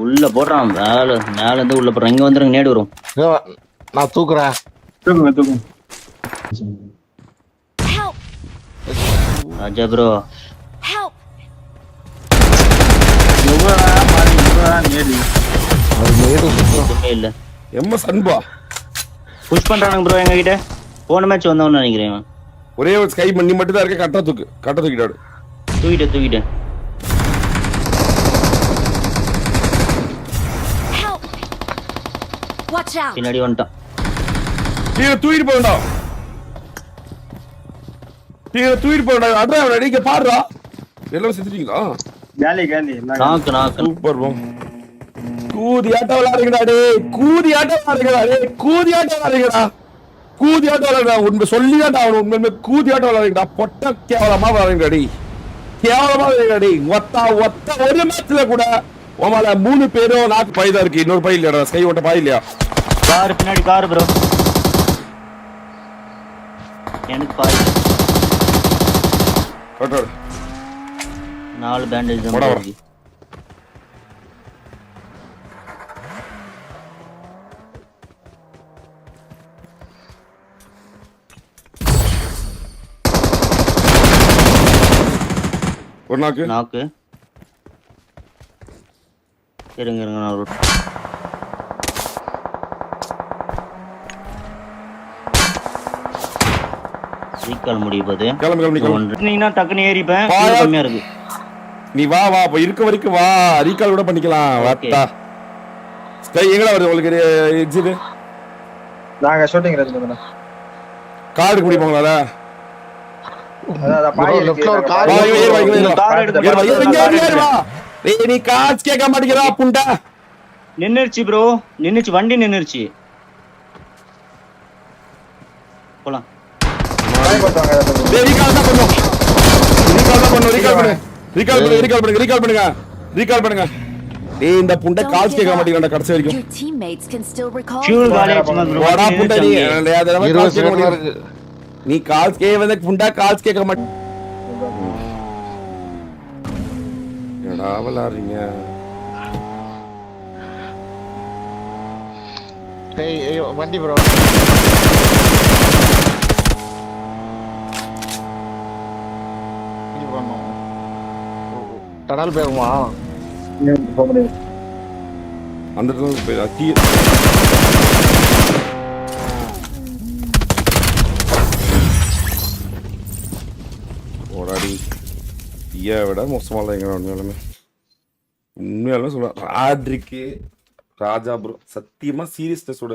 உள்ள போடுறான் மேல இருந்து உள்ள போடுறான். இங்க வந்துருங்க, நேடு வரும். நான் தூக்குறேன். ராஜா ப்ரோ இல்ல எம்எஸ் அன்பா புஷ் பண்றானுங்க ப்ரோ. எங்க கிட்ட போன மேட்ச் வந்தவன்னு நினைக்கிறேன். ஒரே ஒரு ஸ்கை பண்ணி மட்டும் தான் இருக்க. கட்ட தூக்கிட்டாடு. தூக்கிட்டேன் பின்னாடி வந்துட்டான். தூக்கிட்டு போடா. அட்ரா நீங்க பாடுறா. எல்லாரும் செத்துட்டீங்களா? Super bro. கூதி ஆட்டம் விளையாடுறீங்கடா. உண்மை சொல்லியாட்டா அவன் உண்மையுமே கூதி ஆட்டம் விளையாடுறீங்கடா. பொட்ட கேவலமா விளையாடுறீங்கடாடி. ஒத்த ஒரு மேட்ச்ல கூட உமால 3 பேரும் நாக்கு பாய் தான் இருக்கு. இன்னொரு பாய் இல்லையா? ஸ்கை ஓட்ட பாய் இல்லையா? கார் பின்னாடி கார் ப்ரோ. எனக்கு பாய் 4 பேண்டேஜ் இருக்கு. ஒரு நாக்கு இருங்க நான் ரீகால் முடியும் போது நீங்க டக்குன்னு ஏறிப்பேன். கம்மியா இருக்கு. நீ வா இப்ப இருக்க வரைக்கும் வா. ரீகால் கூட பண்ணிக்கலாம். வாட்டா ஸ்கை எங்கடா வருது உங்களுக்கு எக்ஸிட்? நாங்க ஷூட்டிங் ரேஞ்ச் பண்ணோம். கார்டு குடி போங்களால. நீ காசு கேட்க மாட்டேங்கிறா புண்டா. நின்னுருச்சு ப்ரோ. வண்டி நின்னுருச்சு. போலாம். ரீகால் பண்ணுங்க. இந்த புண்டை காசு கேட்க மாட்டேங்கிறா கடைசி வரைக்கும். நீ கால்ஸ் கேட்க புண்டா கால்ஸ் கேட்க மாட்டேன். என்னடா விளையாடுறீங்க? வண்டி ப்ரோ. டனல் போயிருமா? அந்த ஓடாடி தீயை விட மோசமாக உண்மையாலுமே சொல்றேன். ராஜா ப்ரோ சத்தியமா சீரியஸ்னஸோட